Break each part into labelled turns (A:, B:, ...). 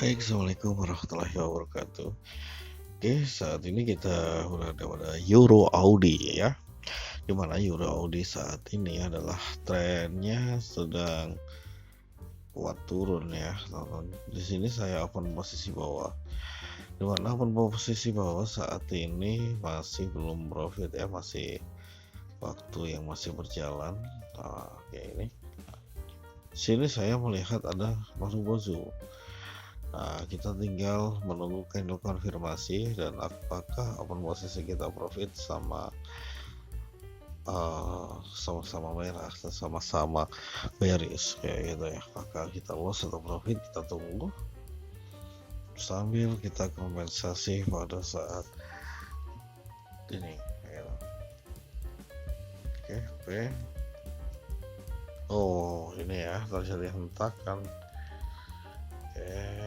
A: Hai, Assalamualaikum warahmatullahi wabarakatuh. Oke, saat ini kita berada pada Euro Audi ya, dimana Euro Audi saat ini adalah trennya sedang kuat turun ya. Di sini saya open posisi bawah, dimana open posisi bawah saat ini masih belum profit ya, masih waktu yang masih berjalan. Nah, kayak ini. Sini saya melihat ada Marubozu. Nah, kita tinggal menunggu candle konfirmasi dan apakah open posisi kita profit sama-sama merah atau sama-sama bearish kayak gitu ya. Apakah kita loss atau profit, kita tunggu sambil kita kompensasi pada saat ini gitu. Oke, P. Oh, ini ya terjadi hentakan. Oke.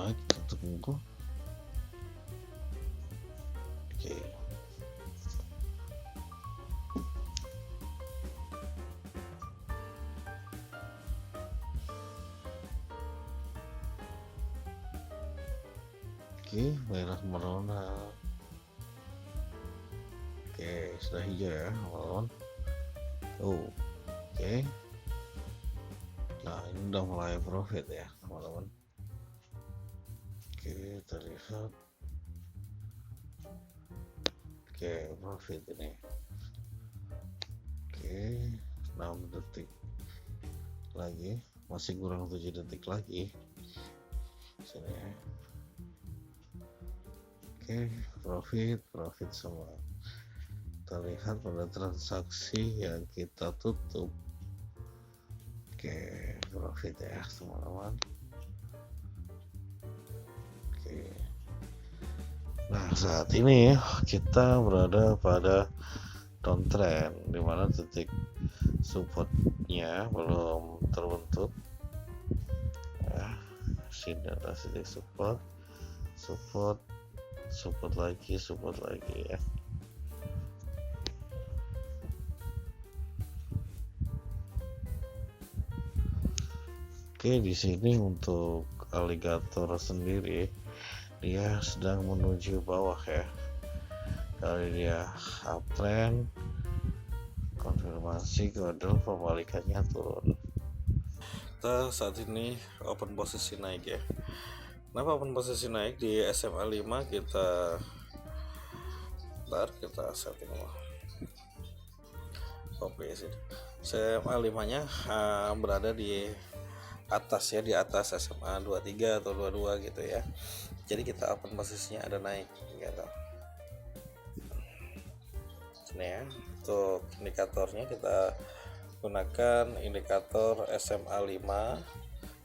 A: Kita tunggu. Oke. Oke, merah merona. Oke, sudah hijau ya, teman-teman. Oke. Nah, ini udah mulai profit ya, teman-teman. Oke, kita lihat. Oke, profit ini. Oke, 6 detik lagi, masih kurang 7 detik lagi. Sini ya. Oke, profit semua. Kita lihat pada transaksi yang kita tutup. Oke, profit ya, teman-teman. Oke. Nah, saat ini kita berada pada downtrend, dimana titik supportnya belum terbentuk ya. Sini ada titik support lagi ya. Oke, di sini untuk alligator sendiri dia sedang menuju bawah ya. Kali dia uptrend, konfirmasi kode pembalikannya turun. Kita saat ini open posisi naik ya. Kenapa open posisi naik di SMA 5? Kita setting copy sini. SMA 5 nya berada di atas ya, di atas SMA 23 atau 22 gitu ya. Jadi kita open posisinya ada naik gitu. Sini ya, untuk indikatornya kita gunakan indikator SMA 5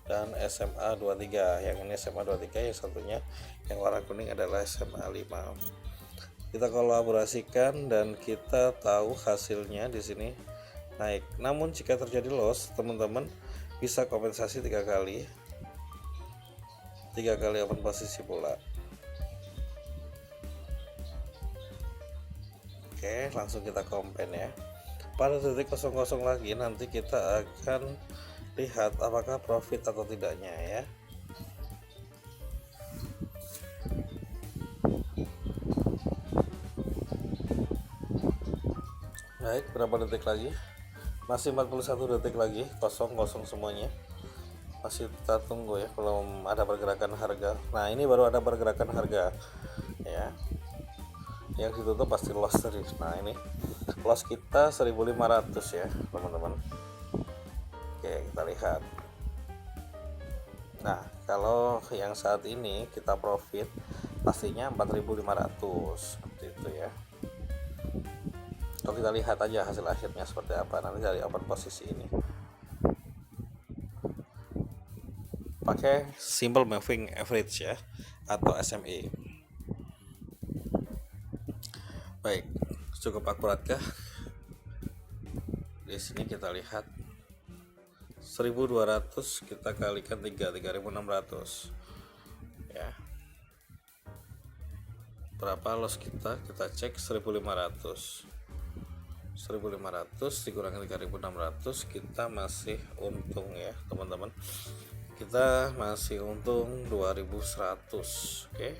A: dan SMA 23. Yang ini SMA 23, yang satunya yang warna kuning adalah SMA 5. Kita kolaborasikan dan kita tahu hasilnya di sini naik. Namun jika terjadi loss, teman-teman bisa kompensasi 3 kali open posisi pula. Oke, langsung kita kompen ya. Pada titik 00 lagi nanti kita akan lihat apakah profit atau tidaknya ya. Baik, berapa detik lagi? Masih 41 detik lagi, kosong semuanya. Masih kita tunggu ya, belum ada pergerakan harga. Nah, ini baru ada pergerakan harga ya. Yang ditutup pasti loss tadi. Nah, ini loss kita 1500 ya, teman-teman. Oke, kita lihat. Nah, kalau yang saat ini kita profit pastinya 4500 seperti itu ya. Kalau kita lihat aja hasil akhirnya seperti apa nanti dari open posisi ini. Pakai simple moving average ya, atau SME. Baik, cukup akuratkah? Di sini kita lihat
B: 1.200 kita kalikan 3.600 ya. Berapa loss kita cek 1.500 dikurangi 3.600, kita masih untung ya teman-teman, kita masih untung 2.100. Oke,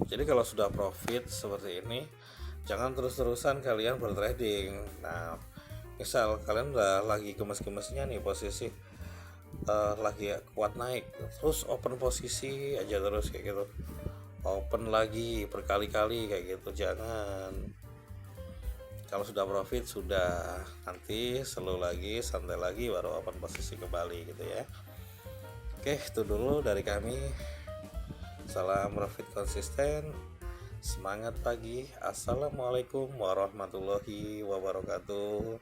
B: jadi kalau sudah profit seperti ini, jangan terus-terusan kalian bertrading. Nah, misal kalian udah lagi gemes-gemesnya nih posisi, lagi kuat naik, terus open posisi aja terus kayak gitu, open lagi berkali-kali kayak gitu, jangan. Kalau sudah profit sudah, nanti slow lagi, santai lagi, baru open posisi kembali gitu ya. Oke, itu dulu dari kami. Salam profit konsisten, semangat pagi. Assalamualaikum warahmatullahi wabarakatuh.